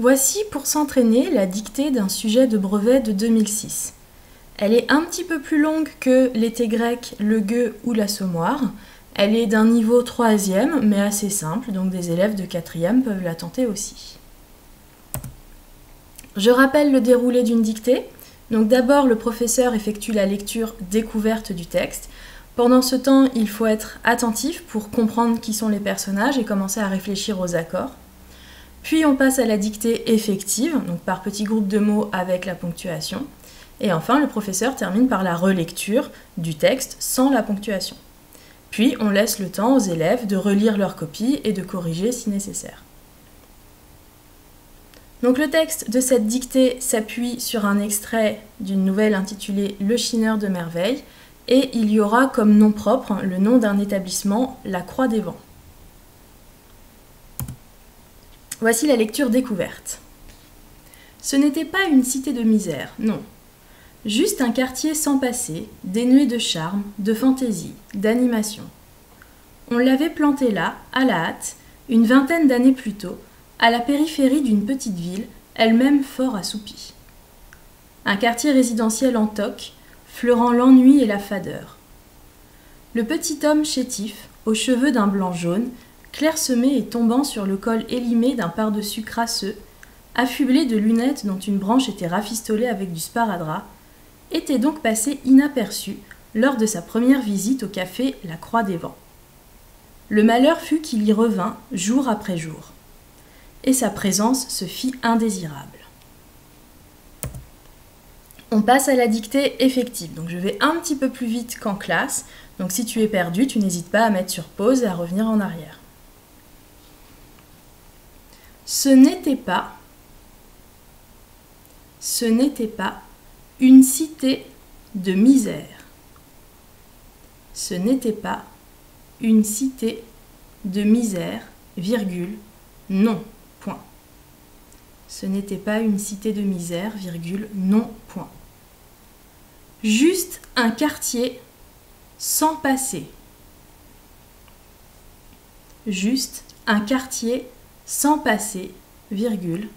Voici pour s'entraîner la dictée d'un sujet de brevet de 2006. Elle est un petit peu plus longue que l'été grec, le gueux ou l'assommoir. Elle est d'un niveau 3e, mais assez simple, donc des élèves de 4e peuvent la tenter aussi. Je rappelle le déroulé d'une dictée. Donc d'abord, le professeur effectue la lecture découverte du texte. Pendant ce temps, il faut être attentif pour comprendre qui sont les personnages et commencer à réfléchir aux accords. Puis on passe à la dictée effective, donc par petits groupes de mots avec la ponctuation. Et enfin, le professeur termine par la relecture du texte sans la ponctuation. Puis on laisse le temps aux élèves de relire leur copie et de corriger si nécessaire. Donc le texte de cette dictée s'appuie sur un extrait d'une nouvelle intitulée Le Chineur de Merveille et il y aura comme nom propre le nom d'un établissement, la Croix des Vents. Voici la lecture découverte. Ce n'était pas une cité de misère, non. Juste un quartier sans passé, dénué de charme, de fantaisie, d'animation. On l'avait planté là, à la hâte, une vingtaine d'années plus tôt, à la périphérie d'une petite ville, elle-même fort assoupie. Un quartier résidentiel en toc, fleurant l'ennui et la fadeur. Le petit homme chétif, aux cheveux d'un blanc jaune, clairsemé et tombant sur le col élimé d'un pardessus crasseux, affublé de lunettes dont une branche était rafistolée avec du sparadrap, était donc passé inaperçu lors de sa première visite au café La Croix des Vents. Le malheur fut qu'il y revint jour après jour, et sa présence se fit indésirable. On passe à la dictée effective, donc je vais un petit peu plus vite qu'en classe, donc si tu es perdu, tu n'hésites pas à mettre sur pause et à revenir en arrière. Ce n'était pas une cité de misère. Ce n'était pas une cité de misère, virgule, non, point. Ce n'était pas une cité de misère, virgule, non, point. Juste un quartier sans passé. Juste un quartier sans passé, virgule,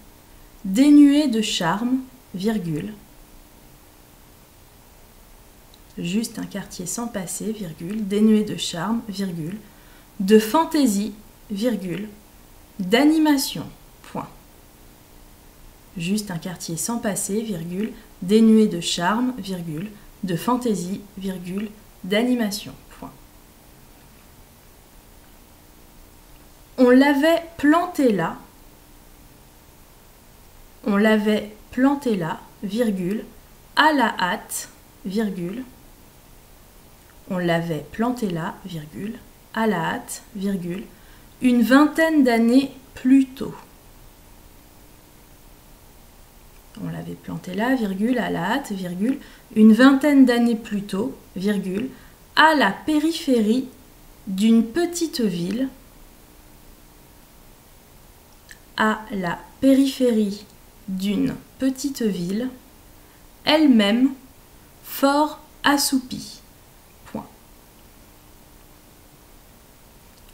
dénué de charme, virgule. Juste un quartier sans passé, virgule, dénué de charme, virgule, de fantaisie, virgule, d'animation, point. Juste un quartier sans passé, virgule, dénué de charme, virgule, de fantaisie, virgule, d'animation, point. On l'avait planté là, virgule, à la hâte, virgule. On l'avait planté là, virgule, à la hâte, virgule, une vingtaine d'années plus tôt. On l'avait planté là, virgule, à la hâte, virgule, une vingtaine d'années plus tôt, virgule, à la périphérie d'une petite ville, à la périphérie d'une petite ville, elle-même fort assoupie. Point.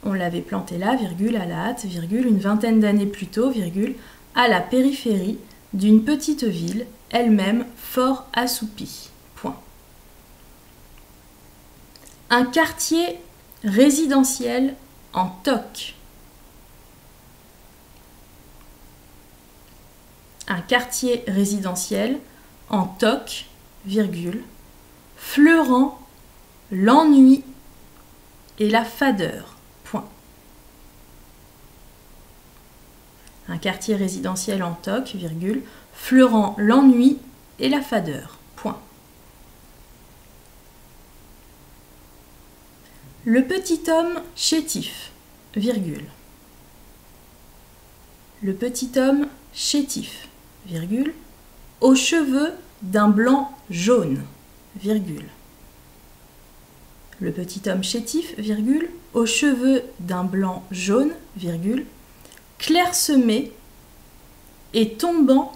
On l'avait planté là, virgule, à la hâte, virgule, une vingtaine d'années plus tôt, virgule, à la périphérie d'une petite ville, elle-même fort assoupie. Point. Un quartier résidentiel en toc. Un quartier résidentiel en toc, virgule, fleurant l'ennui et la fadeur. Point. Un quartier résidentiel en toc, virgule, fleurant l'ennui et la fadeur. Point. Le petit homme chétif, virgule. Le petit homme chétif, virgule, aux cheveux d'un blanc jaune, virgule. Le petit homme chétif, virgule, aux cheveux d'un blanc jaune, virgule, clairsemé et tombant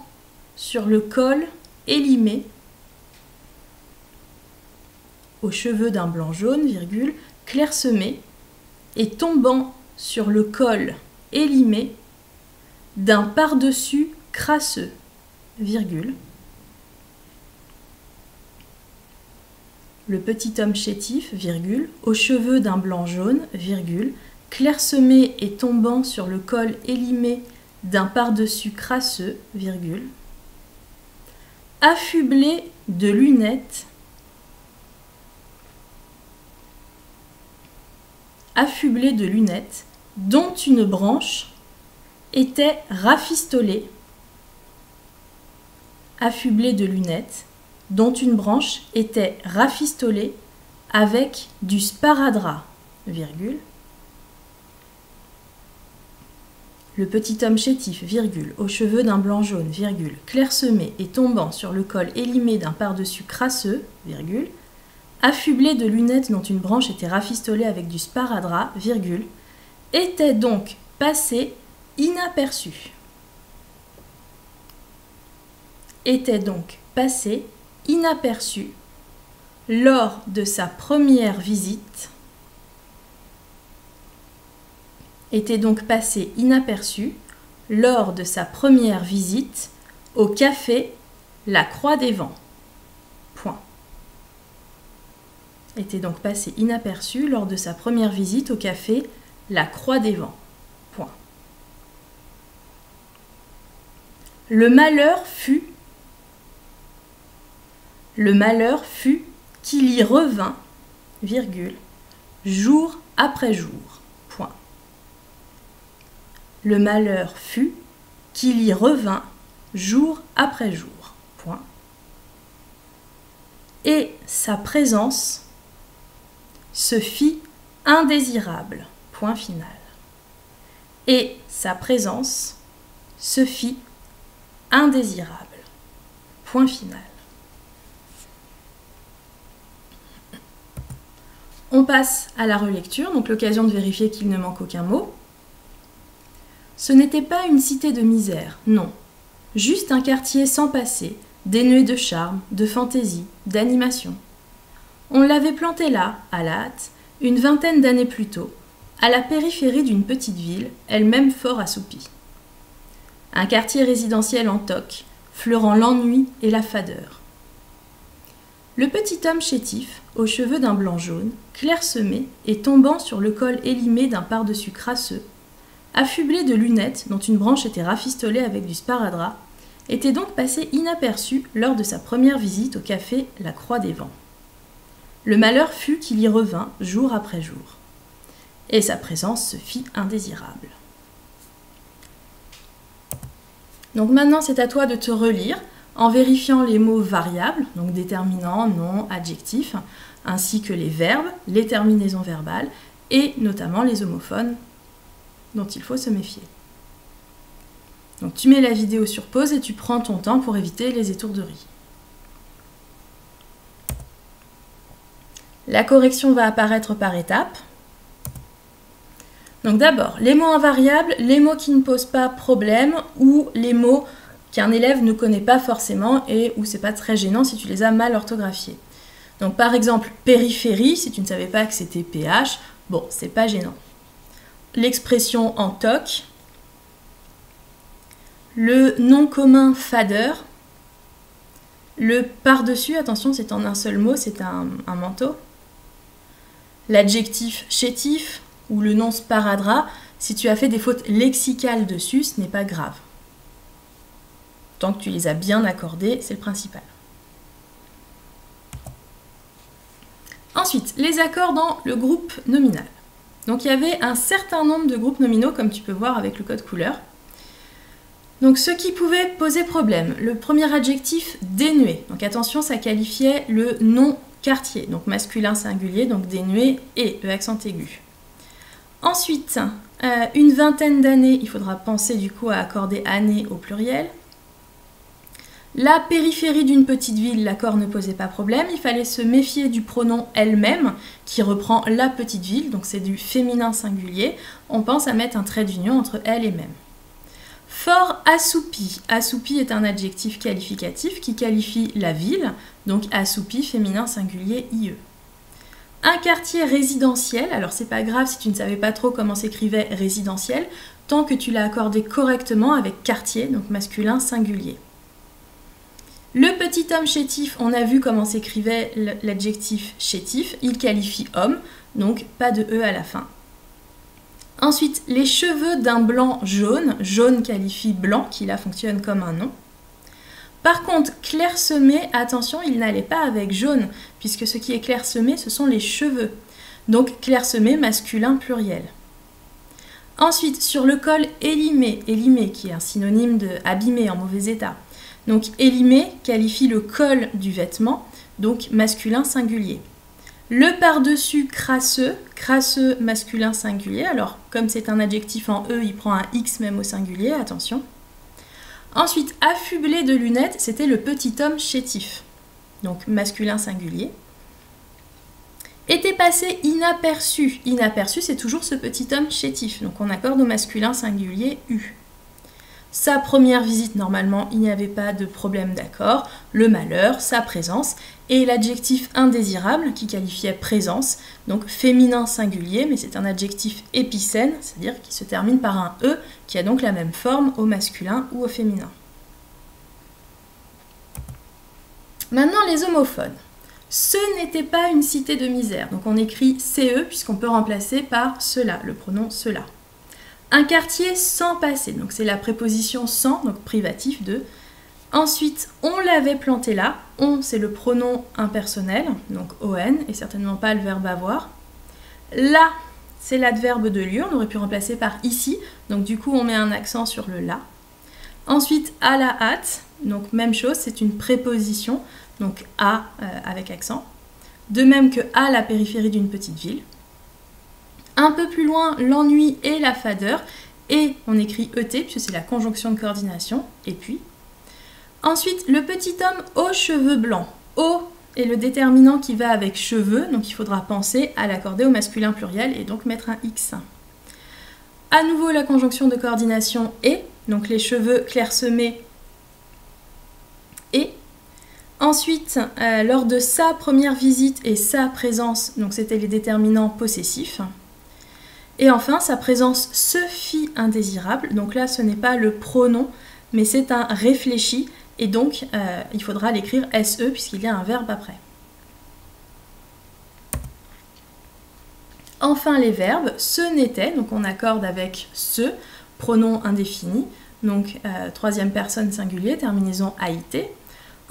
sur le col élimé. Aux cheveux d'un blanc jaune, virgule, clairsemé et tombant sur le col élimé d'un pardessus crasseux, virgule. Le petit homme chétif, virgule, aux cheveux d'un blanc jaune, virgule, clairsemé et tombant sur le col élimé d'un par-dessus crasseux, virgule, affublé de lunettes, dont une branche était rafistolée, affublé de lunettes, dont une branche était rafistolée avec du sparadrap, virgule. Le petit homme chétif, virgule, aux cheveux d'un blanc jaune, virgule, clairsemé et tombant sur le col élimé d'un par-dessus crasseux, virgule, affublé de lunettes dont une branche était rafistolée avec du sparadrap, virgule, était donc passé inaperçu. Était donc passé inaperçu lors de sa première visite. Était donc passé inaperçu lors de sa première visite au café La Croix des Vents. Point. Était donc passé inaperçu lors de sa première visite au café La Croix des Vents. Point. Le malheur fut qu'il y revint, virgule, jour après jour. Point. Le malheur fut qu'il y revint jour après jour. Point. Et sa présence se fit indésirable. Point final. Et sa présence se fit indésirable. Point final. On passe à la relecture, donc l'occasion de vérifier qu'il ne manque aucun mot. Ce n'était pas une cité de misère, non. Juste un quartier sans passé, dénué de charme, de fantaisie, d'animation. On l'avait planté là, à la hâte, une vingtaine d'années plus tôt, à la périphérie d'une petite ville, elle-même fort assoupie. Un quartier résidentiel en toc, fleurant l'ennui et la fadeur. Le petit homme chétif, aux cheveux d'un blanc jaune, clairsemé et tombant sur le col élimé d'un par-dessus crasseux, affublé de lunettes dont une branche était rafistolée avec du sparadrap, était donc passé inaperçu lors de sa première visite au café La Croix des Vents. Le malheur fut qu'il y revint jour après jour, et sa présence se fit indésirable. Donc maintenant c'est à toi de te relire en vérifiant les mots variables, donc déterminants, noms, adjectifs, ainsi que les verbes, les terminaisons verbales et notamment les homophones dont il faut se méfier. Donc tu mets la vidéo sur pause et tu prends ton temps pour éviter les étourderies. La correction va apparaître par étapes. Donc d'abord, les mots invariables, les mots qui ne posent pas problème ou les mots qu'un élève ne connaît pas forcément et où c'est pas très gênant si tu les as mal orthographiés. Donc par exemple, périphérie, si tu ne savais pas que c'était PH, bon, c'est pas gênant. L'expression en toc, le nom commun fadeur, le par-dessus, attention, c'est en un seul mot, c'est un manteau. L'adjectif chétif ou le nom sparadrap, si tu as fait des fautes lexicales dessus, ce n'est pas grave. Tant que tu les as bien accordés, c'est le principal. Ensuite, les accords dans le groupe nominal. Donc il y avait un certain nombre de groupes nominaux, comme tu peux voir avec le code couleur. Donc ce qui pouvait poser problème, le premier adjectif dénué. Donc attention, ça qualifiait le nom quartier, donc masculin singulier, donc dénué et le accent aigu. Ensuite, une vingtaine d'années, il faudra penser du coup à accorder année au pluriel. La périphérie d'une petite ville, l'accord ne posait pas problème, il fallait se méfier du pronom elle-même qui reprend la petite ville, donc c'est du féminin singulier. On pense à mettre un trait d'union entre elle et même. Fort assoupi. Assoupi est un adjectif qualificatif qui qualifie la ville, donc assoupi féminin singulier IE. Un quartier résidentiel, alors c'est pas grave si tu ne savais pas trop comment s'écrivait résidentiel, tant que tu l'as accordé correctement avec quartier, donc masculin singulier. Le petit homme chétif, on a vu comment s'écrivait l'adjectif chétif, il qualifie homme, donc pas de E à la fin. Ensuite, les cheveux d'un blanc jaune, jaune qualifie blanc, qui là fonctionne comme un nom. Par contre, clairsemé, attention, il n'allait pas avec jaune, puisque ce qui est clairsemé, ce sont les cheveux. Donc clairsemé, masculin pluriel. Ensuite, sur le col élimé, élimé qui est un synonyme de abîmé, en mauvais état. Donc élimé qualifie le col du vêtement, donc masculin singulier. Le par-dessus crasseux, crasseux masculin singulier. Alors comme c'est un adjectif en E, il prend un X même au singulier, attention. Ensuite, affublé de lunettes, c'était le petit homme chétif, donc masculin singulier. Était passé inaperçu. Inaperçu, c'est toujours ce petit homme chétif, donc on accorde au masculin singulier U. Sa première visite, normalement, il n'y avait pas de problème d'accord. Le malheur, sa présence. Et l'adjectif indésirable, qui qualifiait présence, donc féminin singulier, mais c'est un adjectif épicène, c'est-à-dire qui se termine par un E, qui a donc la même forme au masculin ou au féminin. Maintenant, les homophones. Ce n'était pas une cité de misère, donc on écrit CE, puisqu'on peut remplacer par cela, le pronom cela. Un quartier sans passé, donc c'est la préposition sans, donc privatif de. Ensuite, on l'avait planté là. On, c'est le pronom impersonnel, donc on, et certainement pas le verbe avoir. Là, c'est l'adverbe de lieu, on aurait pu remplacer par ici, donc du coup on met un accent sur le là. Ensuite, à la hâte, donc même chose, c'est une préposition, donc à avec accent. De même que à la périphérie d'une petite ville. Un peu plus loin, l'ennui et la fadeur. Et on écrit ET, puisque c'est la conjonction de coordination. Et puis. Ensuite, le petit homme aux cheveux blancs. Au est le déterminant qui va avec cheveux, donc il faudra penser à l'accorder au masculin pluriel et donc mettre un X. À nouveau, la conjonction de coordination et, donc les cheveux clairsemés et. Ensuite, lors de sa première visite et sa présence, donc c'était les déterminants possessifs. Et enfin, sa présence se fit indésirable. Donc là, ce n'est pas le pronom, mais c'est un réfléchi. Et donc, il faudra l'écrire SE puisqu'il y a un verbe après. Enfin, les verbes. Ce n'était, donc on accorde avec ce, pronom indéfini. Donc, troisième personne singulier, terminaison AIT.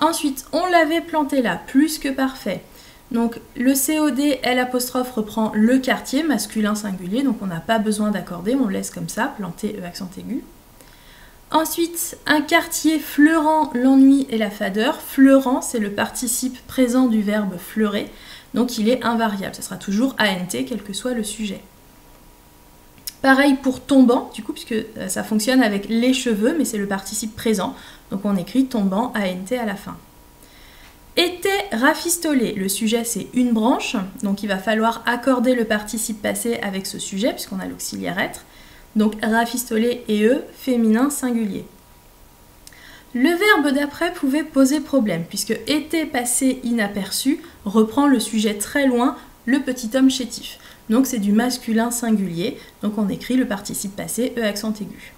Ensuite, on l'avait planté là, plus que parfait. Donc le COD, L' reprend le quartier, masculin singulier, donc on n'a pas besoin d'accorder, on laisse comme ça, planter E accent aigu. Ensuite, un quartier fleurant l'ennui et la fadeur. Fleurant, c'est le participe présent du verbe fleurer, donc il est invariable, ce sera toujours ANT, quel que soit le sujet. Pareil pour tombant, du coup, puisque ça fonctionne avec les cheveux, mais c'est le participe présent, donc on écrit tombant ANT à la fin. Était rafistolé, le sujet c'est une branche, donc il va falloir accorder le participe passé avec ce sujet, puisqu'on a l'auxiliaire être. Donc rafistolé et E, féminin singulier. Le verbe d'après pouvait poser problème, puisque était passé inaperçu reprend le sujet très loin, le petit homme chétif. Donc c'est du masculin singulier, donc on écrit le participe passé, E accent aigu.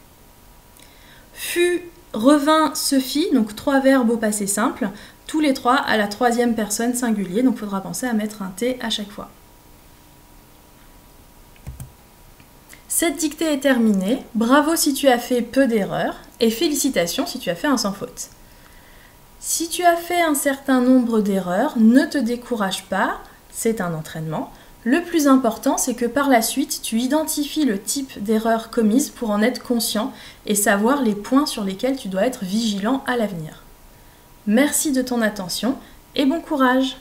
Fut, revint, se fit, donc trois verbes au passé simple, tous les trois à la troisième personne singulier, donc il faudra penser à mettre un T à chaque fois. Cette dictée est terminée. Bravo si tu as fait peu d'erreurs et félicitations si tu as fait un sans faute. Si tu as fait un certain nombre d'erreurs, ne te décourage pas, c'est un entraînement. Le plus important, c'est que par la suite, tu identifies le type d'erreur commise pour en être conscient et savoir les points sur lesquels tu dois être vigilant à l'avenir. Merci de ton attention et bon courage!